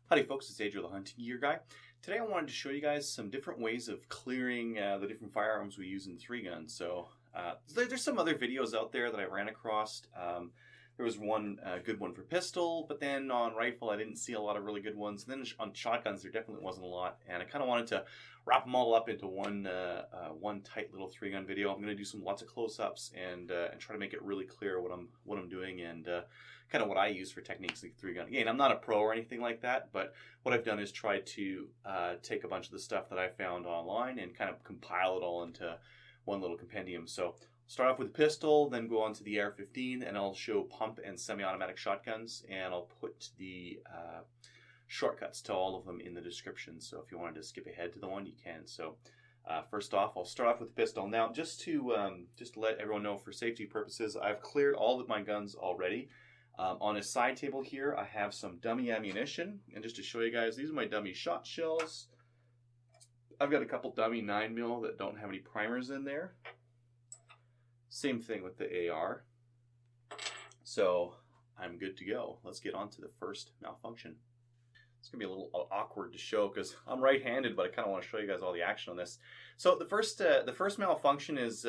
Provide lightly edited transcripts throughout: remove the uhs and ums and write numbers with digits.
Howdy folks, it's Adriel the Hunting Gear Guy. Today I wanted to show you guys some different ways of clearing the different firearms we use in 3-gun. So there's some other videos out there that I ran across. There was one good one for pistol, but then on rifle I didn't see a lot of really good ones. And then on shotguns there definitely wasn't a lot. And I kind of wanted to wrap them all up into one tight little 3-gun video. I'm going to do lots of close-ups and try to make it really clear what I'm doing and kind of what I use for techniques like 3-gun. Again, I'm not a pro or anything like that, but what I've done is try to take a bunch of the stuff that I found online and kind of compile it all into one little compendium. So start off with a pistol, then go on to the AR-15, and I'll show pump and semi-automatic shotguns, and I'll put the shortcuts to all of them in the description. So if you wanted to skip ahead to the one, you can. So first off, I'll start off with the pistol. Now, just to let everyone know for safety purposes, I've cleared all of my guns already. On a side table here, I have some dummy ammunition, and just to show you guys, these are my dummy shot shells. I've got a couple dummy 9mm that don't have any primers in there. Same thing with the AR. So I'm good to go. Let's get on to the first malfunction. It's gonna be a little awkward to show because I'm right-handed, but I kind of want to show you guys all the action on this. So the first malfunction is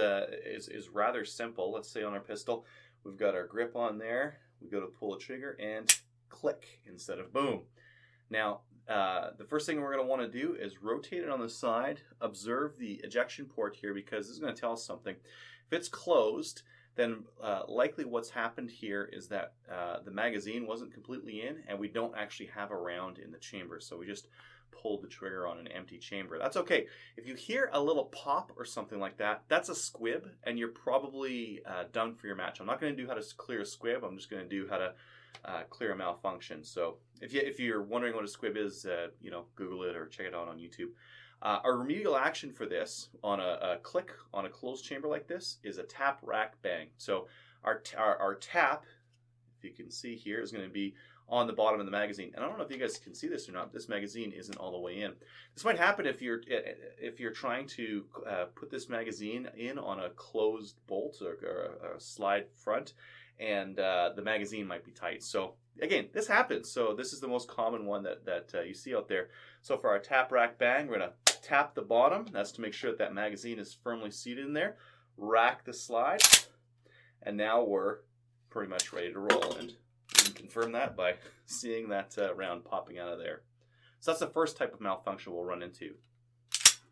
rather simple. Let's say on our pistol, we've got our grip on there. We go to pull the trigger and click instead of boom. Now, the first thing we're going to want to do is rotate it on the side, observe the ejection port here because this is going to tell us something. If it's closed, then likely what's happened here is that the magazine wasn't completely in and we don't actually have a round in the chamber. So we just pulled the trigger on an empty chamber. That's okay. If you hear a little pop or something like that, that's a squib and you're probably done for your match. I'm not going to do how to clear a squib. I'm just going to do how to clear a malfunction. So if you're wondering what a squib is, Google it or check it out on YouTube. Our remedial action for this on a click on a closed chamber like this is a tap, rack, bang. So our tap, if you can see here, is going to be on the bottom of the magazine. And I don't know if you guys can see this or not. This magazine isn't all the way in. This might happen if you're trying to put this magazine in on a closed bolt or a slide front, and the magazine might be tight. So again, this happens. So this is the most common one that you see out there. So for our tap, rack, bang, we're going to tap the bottom. That's to make sure that magazine is firmly seated in there. Rack the slide, and now we're pretty much ready to roll. And you can confirm that by seeing that round popping out of there. So that's the first type of malfunction we'll run into.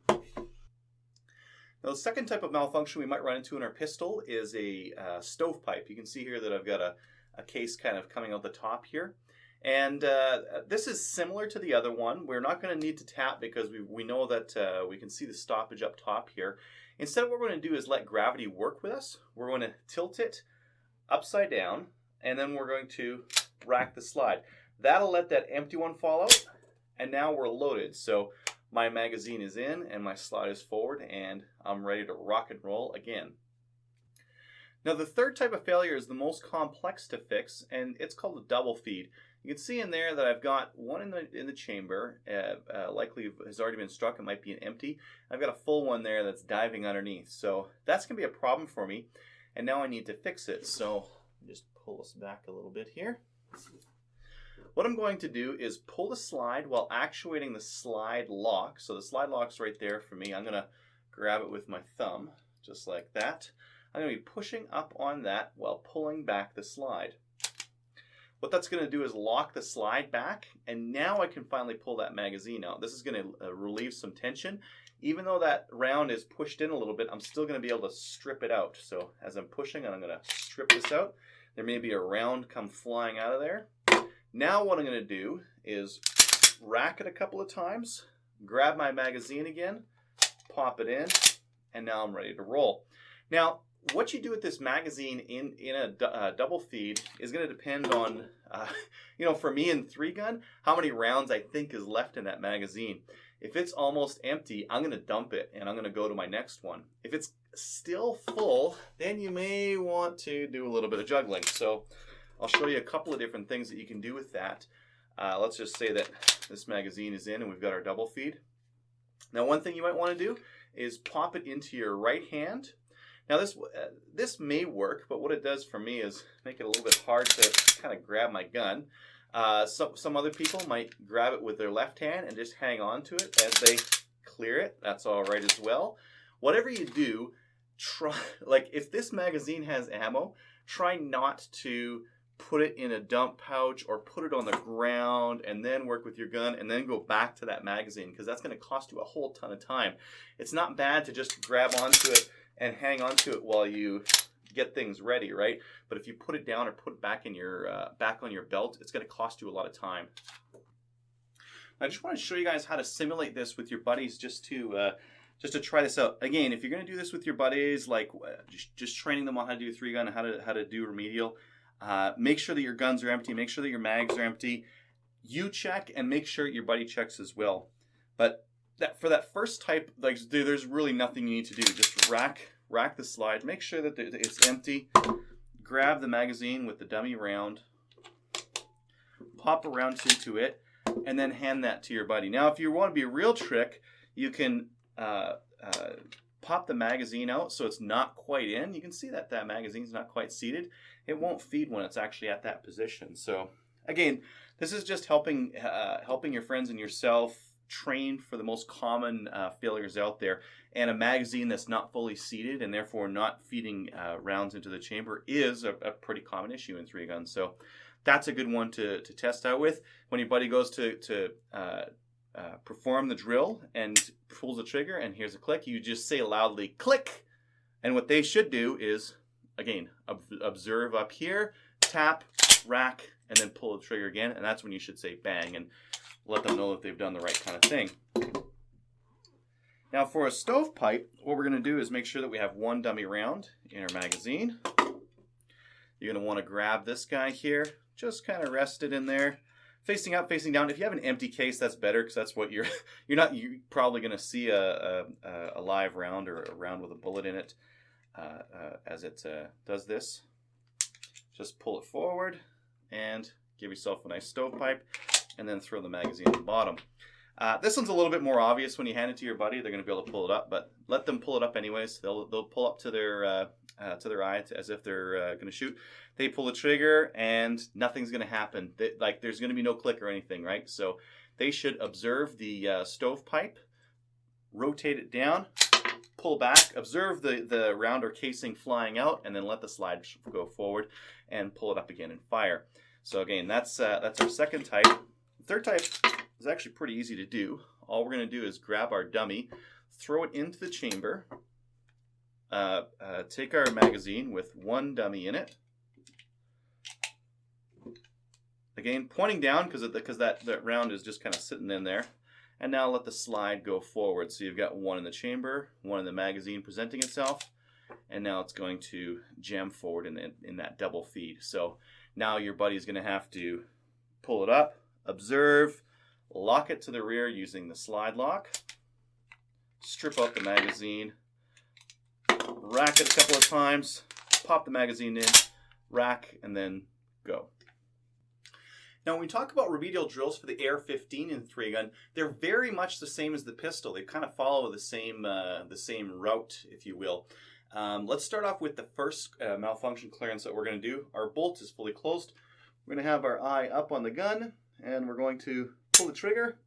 Now the second type of malfunction we might run into in our pistol is a stovepipe. You can see here that I've got a case kind of coming out the top here. And this is similar to the other one. We're not going to need to tap because we know that we can see the stoppage up top here. Instead, what we're going to do is let gravity work with us. We're going to tilt it upside down, and then we're going to rack the slide. That'll let that empty one fall out, and now we're loaded. So my magazine is in, and my slide is forward, and I'm ready to rock and roll again. Now the third type of failure is the most complex to fix, and it's called a double feed. You can see in there that I've got one in the chamber, likely has already been struck. It might be an empty. I've got a full one there that's diving underneath. So that's going to be a problem for me, and now I need to fix it. So just pull this back a little bit here. What I'm going to do is pull the slide while actuating the slide lock. So the slide lock's right there for me. I'm going to grab it with my thumb, just like that. I'm going to be pushing up on that while pulling back the slide. What that's going to do is lock the slide back, and now I can finally pull that magazine out. This is going to relieve some tension. Even though that round is pushed in a little bit, I'm still going to be able to strip it out. So as I'm pushing, I'm going to strip this out. There may be a round come flying out of there. Now what I'm going to do is rack it a couple of times, grab my magazine again, pop it in, and now I'm ready to roll. Now, what you do with this magazine in a double feed is going to depend on, for me in 3-gun, how many rounds I think is left in that magazine. If it's almost empty, I'm going to dump it and I'm going to go to my next one. If it's still full, then you may want to do a little bit of juggling. So I'll show you a couple of different things that you can do with that. Let's just say that this magazine is in and we've got our double feed. Now one thing you might want to do is pop it into your right hand. Now this may work, but what it does for me is make it a little bit hard to kind of grab my gun. Some other people might grab it with their left hand and just hang on to it as they clear it. That's all right as well. Whatever you do, try, like if this magazine has ammo, try not to put it in a dump pouch or put it on the ground and then work with your gun and then go back to that magazine, because that's going to cost you a whole ton of time. It's not bad to just grab onto it and hang onto it while you get things ready, right? But if you put it down or put it back in your back on your belt, it's going to cost you a lot of time. I just want to show you guys how to simulate this with your buddies, just to try this out. Again, if you're going to do this with your buddies, like just training them on how to do 3-gun, how to do remedial, make sure that your guns are empty, make sure that your mags are empty. You check and make sure your buddy checks as well. But for that first type, like there's really nothing you need to do. Just rack the slide, make sure that it's empty, grab the magazine with the dummy round, pop a round into it, and then hand that to your buddy. Now, if you want to be a real trick, you can pop the magazine out so it's not quite in. You can see that that magazine's not quite seated. It won't feed when it's actually at that position. So again, this is just helping your friends and yourself train for the most common failures out there. And a magazine that's not fully seated and therefore not feeding rounds into the chamber is a pretty common issue in 3-gun. So that's a good one to test out with. When your buddy goes to perform the drill and pulls the trigger and here's a click, you just say loudly, click! And what they should do is, again, observe up here, tap, rack, and then pull the trigger again, and that's when you should say bang and let them know that they've done the right kind of thing. Now for a stovepipe, what we're going to do is make sure that we have one dummy round in our magazine. You're going to want to grab this guy here, just kind of rest it in there, facing up, facing down. If you have an empty case, that's better, because that's what you're probably going to see a live round or a round with a bullet in it as it does this. Just pull it forward and give yourself a nice stovepipe, and then throw the magazine at the bottom. This one's a little bit more obvious when you hand it to your buddy. They're going to be able to pull it up, but let them pull it up anyways. They'll pull up to their eye as if they're going to shoot. They pull the trigger and nothing's going to happen. There's going to be no click or anything, right? So they should observe the stovepipe, rotate it down, pull back, observe the round or casing flying out, and then let the slide go forward and pull it up again and fire. So again, that's our second type. The third type is actually pretty easy to do. All we're going to do is grab our dummy, throw it into the chamber, take our magazine with one dummy in it. Again, pointing down because that round is just kind of sitting in there. And now let the slide go forward. So you've got one in the chamber, one in the magazine presenting itself, and now it's going to jam forward in that double feed. So now your buddy's going to have to pull it up, observe, lock it to the rear using the slide lock, strip out the magazine, rack it a couple of times, pop the magazine in, rack, and then go. Now, when we talk about remedial drills for the AR-15 in 3-gun, they're very much the same as the pistol. They kind of follow the same route, if you will. Let's start off with the first malfunction clearance that we're going to do. Our bolt is fully closed. We're going to have our eye up on the gun, and we're going to pull the trigger,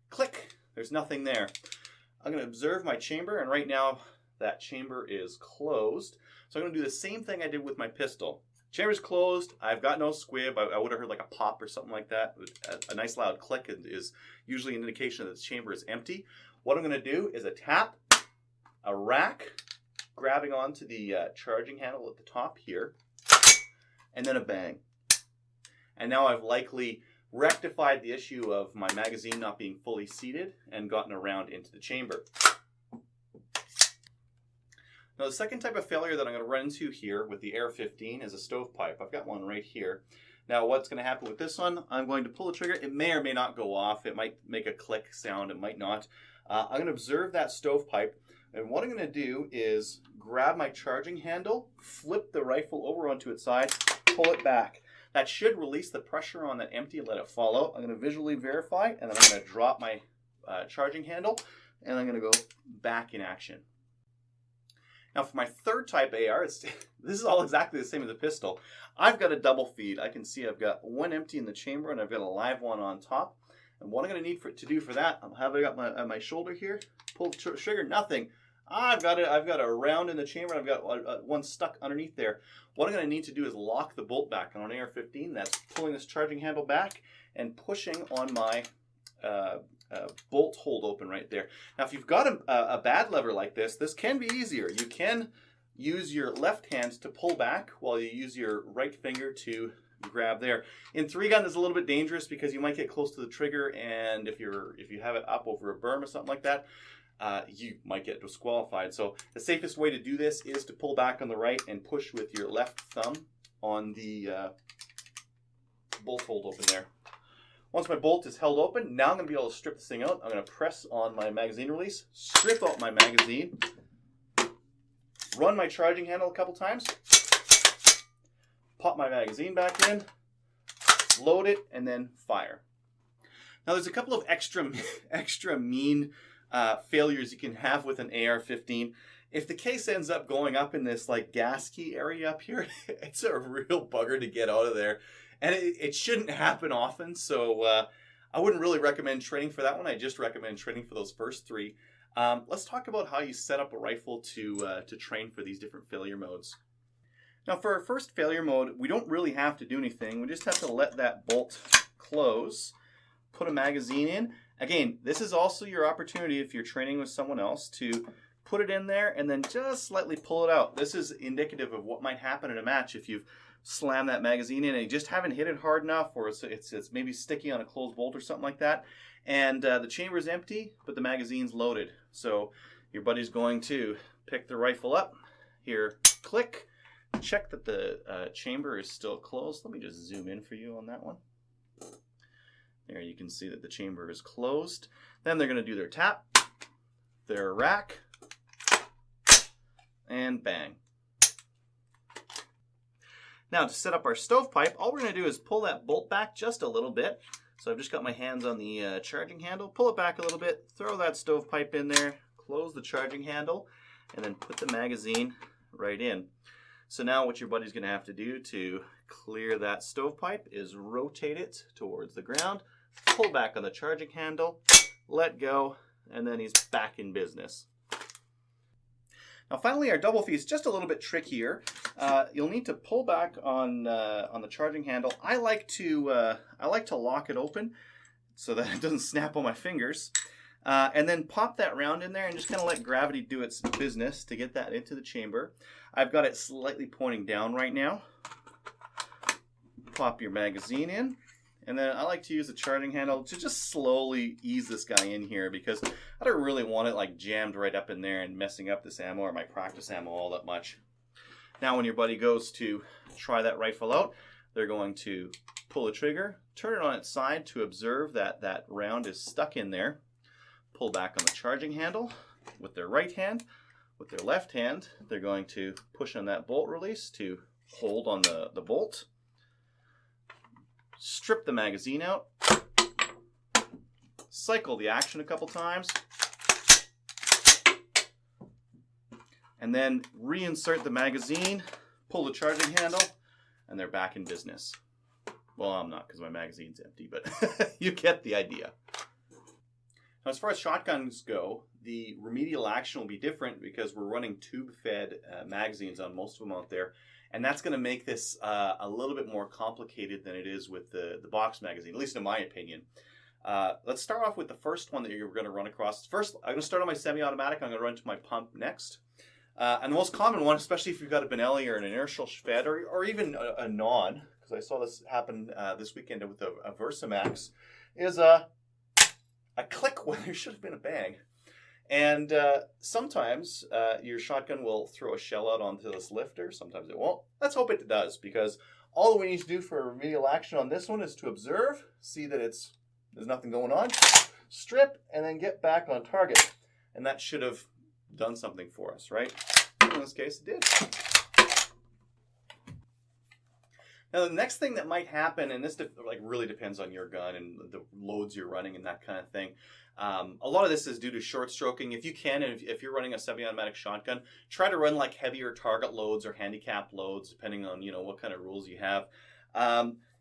click, there's nothing there. I'm going to observe my chamber, and right now that chamber is closed. So I'm going to do the same thing I did with my pistol. Chamber's closed, I've got no squib, I would have heard like a pop or something like that. A nice loud click is usually an indication that the chamber is empty. What I'm going to do is a tap, a rack, grabbing onto the charging handle at the top here, and then a bang. And now I've likely rectified the issue of my magazine not being fully seated and gotten around into the chamber. Now the second type of failure that I'm going to run into here with the AR-15 is a stovepipe. I've got one right here. Now what's going to happen with this one, I'm going to pull the trigger. It may or may not go off. It might make a click sound. It might not. I'm going to observe that stovepipe. And what I'm going to do is grab my charging handle, flip the rifle over onto its side, pull it back. That should release the pressure on that empty and let it fall out. I'm going to visually verify, and then I'm going to drop my charging handle, and I'm going to go back in action. Now for my third type AR, this is all exactly the same as a pistol. I've got a double feed. I can see I've got one empty in the chamber and I've got a live one on top. And what I'm going to need to do for that, I'm having it up my shoulder here, pull the trigger, nothing. I've got a round in the chamber and I've got one stuck underneath there. What I'm going to need to do is lock the bolt back on an AR-15. That's pulling this charging handle back and pushing on my bolt hold open right there. Now if you've got a bad lever like this can be easier. You can use your left hand to pull back while you use your right finger to grab there. In 3-gun it's a little bit dangerous because you might get close to the trigger, and if you have it up over a berm or something like that, you might get disqualified. So the safest way to do this is to pull back on the right and push with your left thumb on the bolt hold open there. Once my bolt is held open, now I'm going to be able to strip this thing out. I'm going to press on my magazine release, strip out my magazine, run my charging handle a couple times, pop my magazine back in, load it, and then fire. Now there's a couple of extra mean failures you can have with an AR-15. If the case ends up going up in this like gas key area up here, it's a real bugger to get out of there. And it shouldn't happen often, so I wouldn't really recommend training for that one. I just recommend training for those first 3. Let's talk about how you set up a rifle to train for these different failure modes. Now for our first failure mode, we don't really have to do anything. We just have to let that bolt close, put a magazine in. Again, this is also your opportunity if you're training with someone else to put it in there and then just slightly pull it out. This is indicative of what might happen in a match if you've slammed that magazine in and you just haven't hit it hard enough, or it's maybe sticky on a closed bolt or something like that. And the chamber is empty, but the magazine's loaded. So your buddy's going to pick the rifle up. Here, click. Check that the chamber is still closed. Let me just zoom in for you on that one. There you can see that the chamber is closed. Then they're going to do their tap, their rack, and bang. Now to set up our stovepipe, all we're going to do is pull that bolt back just a little bit. So I've just got my hands on the charging handle, pull it back a little bit, throw that stovepipe in there, close the charging handle, and then put the magazine right in. So now what your buddy's going to have to do to clear that stovepipe is rotate it towards the ground, pull back on the charging handle, let go, and then he's back in business. Now finally, our double feed is just a little bit trickier. You'll need to pull back on the charging handle. I like to lock it open so that it doesn't snap on my fingers, and then pop that round in there and just kind of let gravity do its business to get that into the chamber. I've got it slightly pointing down right now. Pop your magazine in. And then I like to use the charging handle to just slowly ease this guy in here because I don't really want it like jammed right up in there and messing up this ammo or my practice ammo all that much. Now when your buddy goes to try that rifle out, they're going to pull the trigger, turn it on its side to observe that that round is stuck in there, pull back on the charging handle with their right hand. With their left hand, they're going to push on that bolt release to hold on the bolt. Strip the magazine out, cycle the action a couple times, and then reinsert the magazine, pull the charging handle, and they're back in business. Well, I'm not because my magazine's empty, but you get the idea. Now, as far as shotguns go, the remedial action will be different because we're running tube-fed magazines on most of them out there. And that's going to make this a little bit more complicated than it is with the box magazine, at least in my opinion. Let's start off with the first one that you're going to run across. First, I'm going to start on my semi-automatic. I'm going to run to my pump next. And the most common one, especially if you've got a Benelli or an inertial fed or even a non, because I saw this happen this weekend with a Versamax, is a click when there should have been a bang. And sometimes your shotgun will throw a shell out onto this lifter. Sometimes it won't. Let's hope it does, because all we need to do for remedial action on this one is to observe, see that there's nothing going on, strip, and then get back on target. And that should have done something for us, right? In this case, it did. Now, the next thing that might happen, and this like really depends on your gun and the loads you're running and that kind of thing. A lot of this is due to short stroking. If you can, and if you're running a semi-automatic shotgun, try to run like heavier target loads or handicap loads, depending on what kind of rules you have.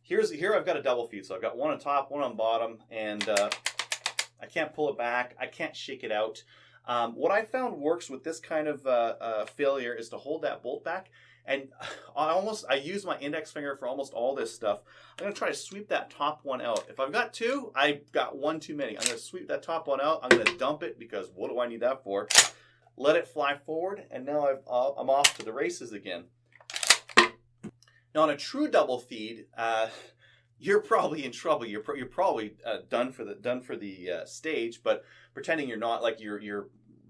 Here I've got a double feed, so I've got one on top, one on bottom, and I can't pull it back. I can't shake it out. What I found works with this kind of failure is to hold that bolt back. And I use my index finger for almost all this stuff. I'm going to try to sweep that top one out. If I've got two, I've got one too many. I'm going to sweep that top one out. I'm going to dump it because what do I need that for? Let it fly forward, and now I'm off to the races again. Now, on a true double feed, you're probably in trouble. You're probably done for the stage, but pretending you're not, like your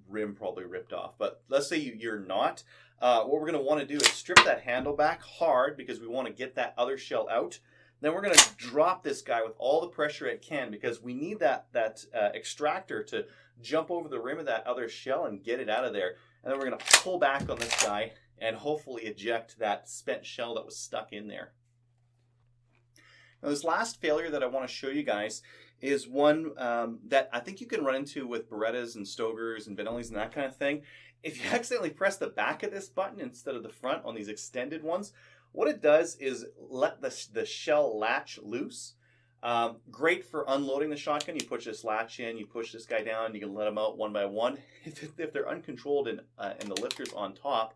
rim probably ripped off. But let's say you're not. What we're going to want to do is strip that handle back hard because we want to get that other shell out. Then we're going to drop this guy with all the pressure it can because we need that extractor to jump over the rim of that other shell and get it out of there. And then we're going to pull back on this guy and hopefully eject that spent shell that was stuck in there. Now, this last failure that I want to show you guys is one that I think you can run into with Berettas and Stogers and Benellis and that kind of thing. If you accidentally press the back of this button instead of the front on these extended ones, what it does is let the shell latch loose. Great for unloading the shotgun. You push this latch in, you push this guy down, you can let them out one by one. If they're uncontrolled and the lifter's on top,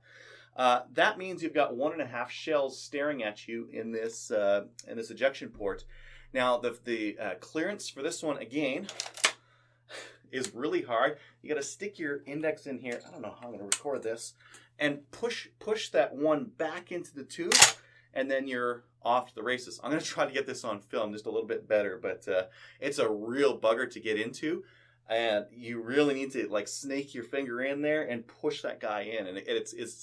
that means you've got 1.5 shells staring at you in this ejection port. Now the clearance for this one again is really hard. You got to stick your index in here. I don't know how I'm going to record this, and push that one back into the tube, and then you're off to the races. I'm going to try to get this on film just a little bit better, but it's a real bugger to get into. And you really need to like snake your finger in there and push that guy in, and it's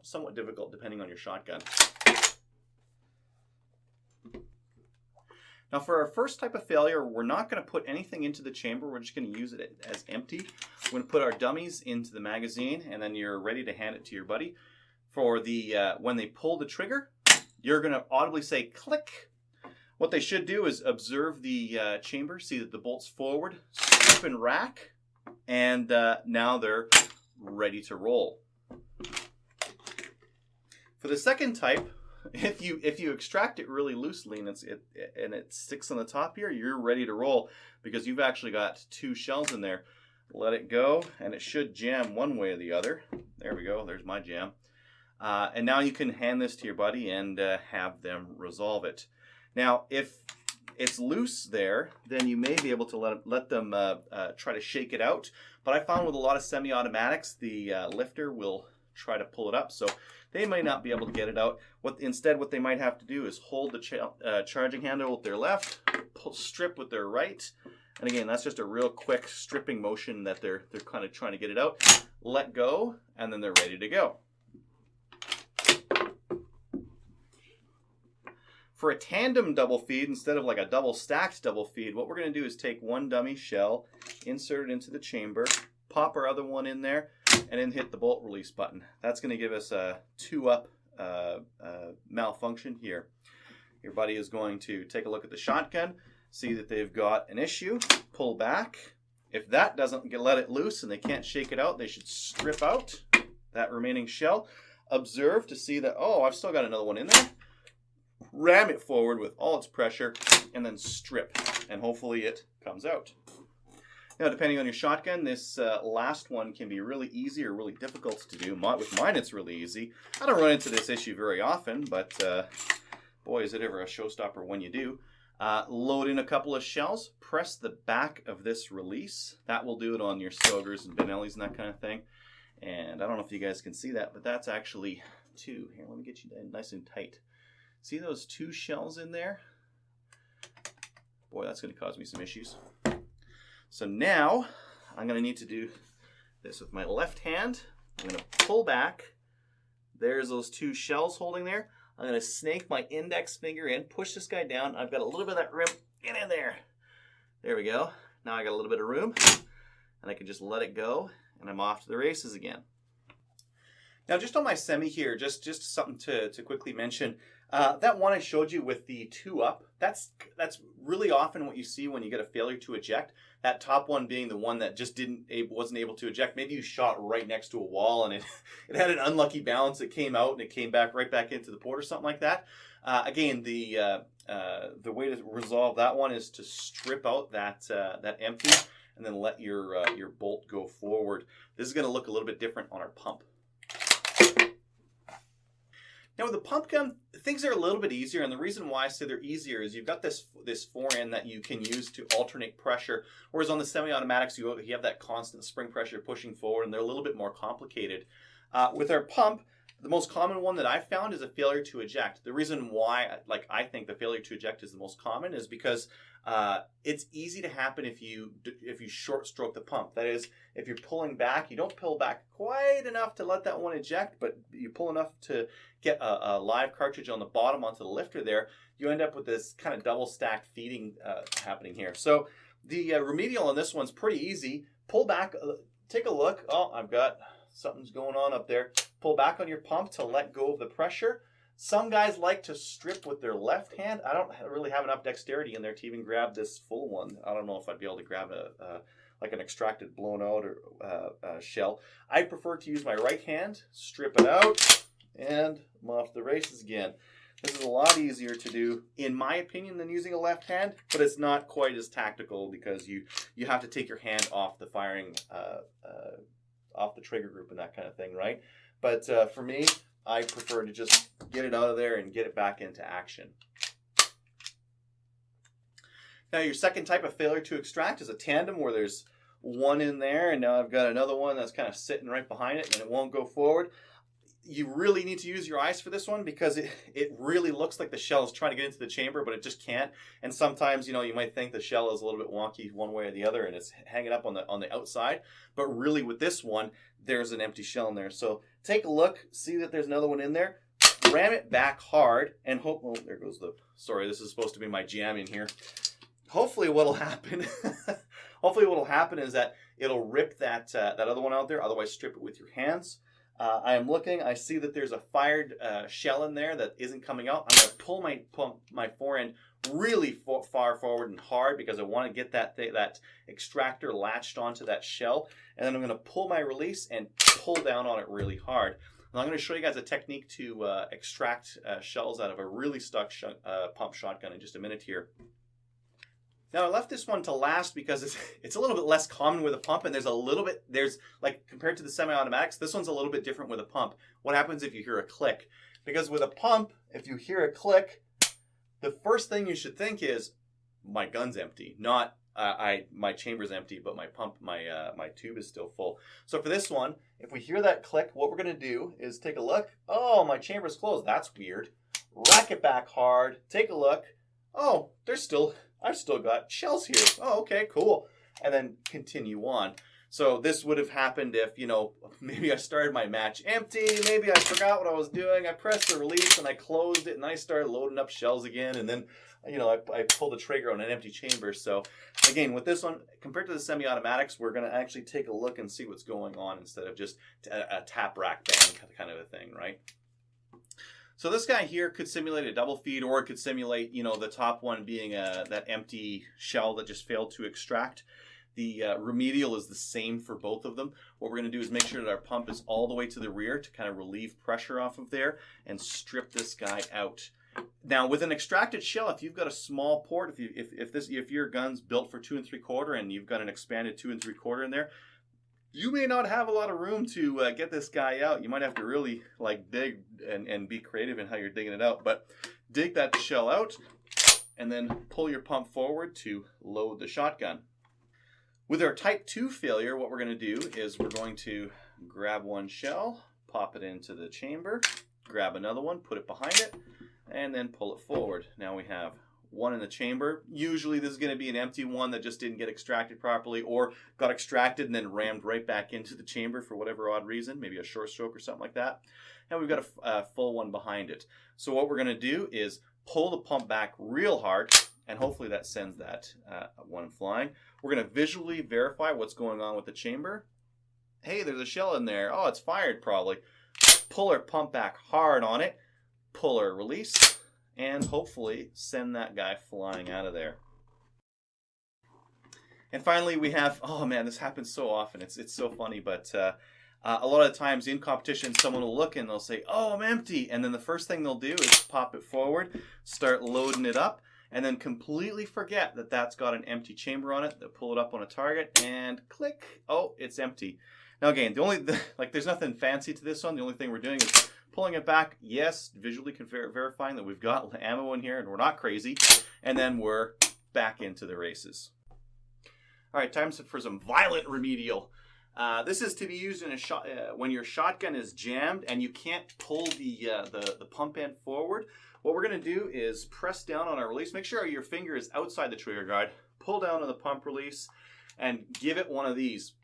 somewhat difficult depending on your shotgun. Now, for our first type of failure, we're not going to put anything into the chamber. We're just going to use it as empty. We're going to put our dummies into the magazine, and then you're ready to hand it to your buddy. For the when they pull the trigger, you're going to audibly say click. What they should do is observe the chamber, see that the bolt's forward, strip and rack, and now they're ready to roll. For the second type, if you extract it really loosely and it sticks on the top here, you're ready to roll because you've actually got 2 shells in there. Let it go, and it should jam one way or the other. There we go. There's my jam. And now you can hand this to your buddy and have them resolve it. Now, if it's loose there, then you may be able to let them try to shake it out. But I found with a lot of semi-automatics, the lifter will try to pull it up, so they may not be able to get it out. Instead, what they might have to do is hold the charging handle with their left, strip with their right, and again, that's just a real quick stripping motion that they're kind of trying to get it out. Let go, and then they're ready to go. For a tandem double feed, instead of like a double stacked double feed, what we're going to do is take one dummy shell, insert it into the chamber, pop our other one in there, and then hit the bolt release button. That's going to give us a 2-up malfunction here. Your buddy is going to take a look at the shotgun, see that they've got an issue, pull back. If that doesn't let it loose and they can't shake it out, they should strip out that remaining shell, observe to see that, oh, I've still got another one in there, ram it forward with all its pressure, and then strip, and hopefully it comes out. Now, depending on your shotgun, this last one can be really easy or really difficult to do. With mine, it's really easy. I don't run into this issue very often, but boy, is it ever a showstopper when you do. Load in a couple of shells, press the back of this release. That will do it on your Stogers and Benellis and that kind of thing. And I don't know if you guys can see that, but that's actually 2. Here, let me get you nice and tight. See those 2 shells in there? Boy, that's going to cause me some issues. So now, I'm going to need to do this with my left hand. I'm going to pull back. There's those 2 shells holding there. I'm going to snake my index finger in, push this guy down. I've got a little bit of that rim. Get in there. There we go. Now I got a little bit of room, and I can just let it go, and I'm off to the races again. Now, just on my semi here, just something to quickly mention. That one I showed you with the 2 up, that's really often what you see when you get a failure to eject. That top one being the one that just wasn't able to eject. Maybe you shot right next to a wall and it had an unlucky bounce. It came out and it came back right back into the port or something like that. Again, the way to resolve that one is to strip out that empty and then let your bolt go forward. This is going to look a little bit different on our pump. Now with the pump gun, things are a little bit easier, and the reason why I say they're easier is you've got this forend that you can use to alternate pressure, whereas on the semi-automatics you have that constant spring pressure pushing forward, and they're a little bit more complicated. With our pump, the most common one that I've found is a failure to eject. The reason why I think the failure to eject is the most common is because it's easy to happen if you short stroke the pump. That is, if you're pulling back, you don't pull back quite enough to let that one eject, but you pull enough to get a live cartridge on the bottom onto the lifter there, you end up with this kind of double stacked feeding happening here. So the remedial on this one's pretty easy. Pull back, take a look. Oh, I've got something's going on up there. Pull back on your pump to let go of the pressure. Some guys like to strip with their left hand. I don't really have enough dexterity in there to even grab this full one. I don't know if I'd be able to grab like an extracted, blown out or shell. I prefer to use my right hand, strip it out, and I'm off the races again. This is a lot easier to do, in my opinion, than using a left hand, but it's not quite as tactical because you have to take your hand off the firing, off the trigger group and that kind of thing, right? But for me, I prefer to just get it out of there and get it back into action. Now your second type of failure to extract is a tandem where there's one in there and now I've got another one that's kind of sitting right behind it and it won't go forward. You really need to use your eyes for this one because it really looks like the shell is trying to get into the chamber, but it just can't. And sometimes, you might think the shell is a little bit wonky one way or the other and it's hanging up on the outside. But really with this one, there's an empty shell in there. So take a look, see that there's another one in there, ram it back hard, and hope, oh, there goes sorry, this is supposed to be my jam in here. Hopefully what'll happen, is that it'll rip that other one out there, otherwise strip it with your hands. I am looking. I see that there's a fired shell in there that isn't coming out. I'm going to pull my forend really far forward and hard because I want to get that extractor latched onto that shell. And then I'm going to pull my release and pull down on it really hard. And I'm going to show you guys a technique to extract shells out of a really stuck pump shotgun in just a minute here. Now I left this one to last because it's a little bit less common with a pump, and there's like compared to the semi-automatics, this one's a little bit different with a pump. What happens if you hear a click? Because with a pump, if you hear a click, the first thing you should think is my gun's empty, not my chamber's empty, but my pump, my tube is still full. So for this one, if we hear that click, what we're going to do is take a look. Oh, my chamber's closed. That's weird. Rack it back hard. Take a look. Oh, I've still got shells here. Oh, okay, cool. And then continue on. So this would have happened if, maybe I started my match empty. Maybe I forgot what I was doing. I pressed the release and I closed it and I started loading up shells again. And then, I pulled the trigger on an empty chamber. So again, with this one, compared to the semi-automatics, we're going to actually take a look and see what's going on instead of just a tap rack bang kind of a thing, right? So this guy here could simulate a double feed, or it could simulate, the top one being that empty shell that just failed to extract. The remedial is the same for both of them. What we're going to do is make sure that our pump is all the way to the rear to kind of relieve pressure off of there and strip this guy out. Now, with an extracted shell, if you've got a small port, if your gun's built for 2 3/4 and you've got an expanded 2 3/4 in there, you may not have a lot of room to get this guy out. You might have to really dig and be creative in how you're digging it out. But dig that shell out and then pull your pump forward to load the shotgun. With our type 2 failure, what we're going to do is we're going to grab one shell, pop it into the chamber, grab another one, put it behind it, and then pull it forward. Now we have one in the chamber. Usually this is going to be an empty one that just didn't get extracted properly or got extracted and then rammed right back into the chamber for whatever odd reason, maybe a short stroke or something like that. And we've got a full one behind it. So what we're going to do is pull the pump back real hard, and hopefully that sends that one flying. We're going to visually verify what's going on with the chamber. Hey, there's a shell in there. Oh, it's fired probably. Pull our pump back hard on it. Pull our release. and hopefully send that guy flying out of there. And finally we have, oh man, this happens so often. It's so funny, but a lot of times in competition, someone will look and they'll say, oh, I'm empty. And then the first thing they'll do is pop it forward, start loading it up, and then completely forget that that's got an empty chamber on it. They'll pull it up on a target and click, oh, it's empty. Now again, there's nothing fancy to this one. The only thing we're doing is pulling it back. Yes, visually verifying that we've got ammo in here and we're not crazy. And then we're back into the races. All right, time for some violent remedial. This is to be used in a shot when your shotgun is jammed and you can't pull the pump end forward. What we're going to do is press down on our release. Make sure your finger is outside the trigger guard. Pull down on the pump release and give it one of these.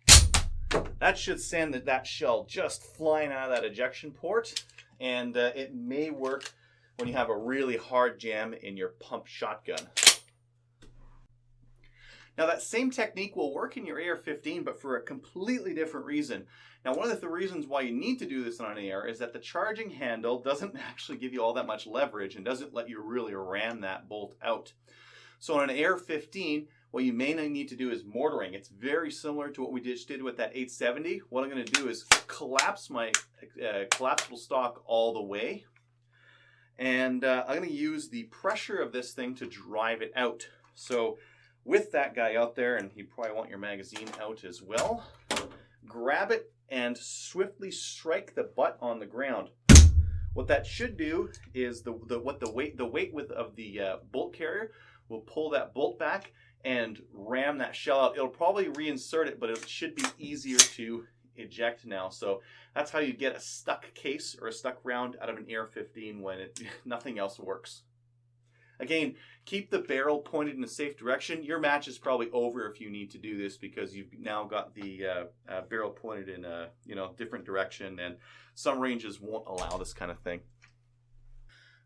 That should send that shell just flying out of that ejection port. And it may work when you have a really hard jam in your pump shotgun. Now that same technique will work in your AR-15, but for a completely different reason. Now one of the reasons why you need to do this on an AR is that the charging handle doesn't actually give you all that much leverage and doesn't let you really ram that bolt out. So on an AR-15, what you may need to do is mortaring. It's very similar to what we just did with that 870. What I'm going to do is collapse my collapsible stock all the way. And I'm going to use the pressure of this thing to drive it out. So with that guy out there, and you probably want your magazine out as well, grab it and swiftly strike the butt on the ground. What that should do is the weight of the bolt carrier will pull that bolt back and ram that shell out. It'll probably reinsert it, but it should be easier to eject now. So that's how you get a stuck case or a stuck round out of an AR-15 when nothing else works. Again, keep the barrel pointed in a safe direction. Your match is probably over if you need to do this because you've now got the barrel pointed in a different direction, and some ranges won't allow this kind of thing.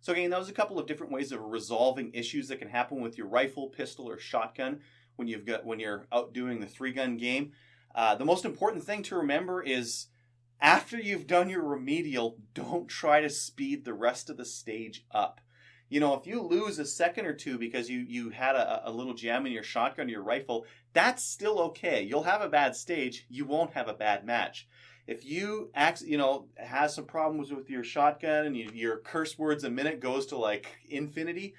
So again, that was a couple of different ways of resolving issues that can happen with your rifle, pistol, or shotgun when you're out doing the 3-gun game. The most important thing to remember is after you've done your remedial, don't try to speed the rest of the stage up. You know, if you lose a second or two because you had a little jam in your shotgun or your rifle, that's still okay. You'll have a bad stage. You won't have a bad match. If you have some problems with your shotgun and your curse words a minute goes to like infinity,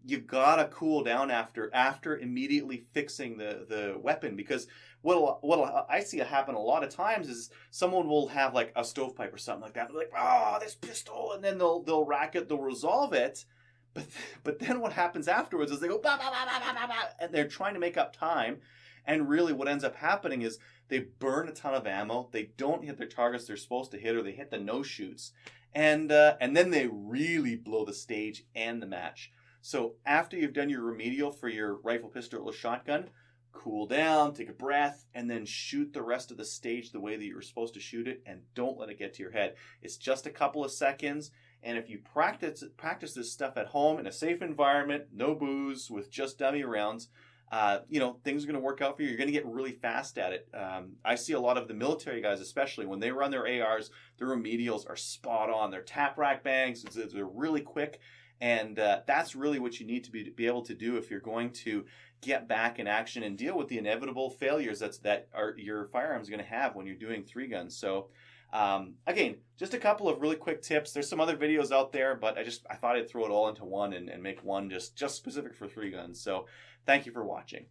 you've got to cool down after immediately fixing the weapon, because what I see happen a lot of times is someone will have like a stovepipe or something like that. They're like, oh, this pistol, and then they'll rack it, they'll resolve it, but then what happens afterwards is they go bah, bah, bah, bah, bah, bah, and they're trying to make up time, and really what ends up happening is they burn a ton of ammo, they don't hit their targets they're supposed to hit, or they hit the no shoots, and then they really blow the stage and the match. So after you've done your remedial for your rifle, pistol, or shotgun, cool down, take a breath, and then shoot the rest of the stage the way that you were supposed to shoot it, and don't let it get to your head. It's just a couple of seconds, and if you practice this stuff at home in a safe environment, no booze, with just dummy rounds, things are going to work out for you. You're going to get really fast at it. I see a lot of the military guys, especially when they run their ARs, their remedials are spot on. They're tap rack bangs. They're really quick. And that's really what you need to be able to do if you're going to get back in action and deal with the inevitable failures that your firearms are going to have when you're doing 3-guns. So again, just a couple of really quick tips. There's some other videos out there, but I thought I'd throw it all into one and make one just specific for 3-guns. So thank you for watching.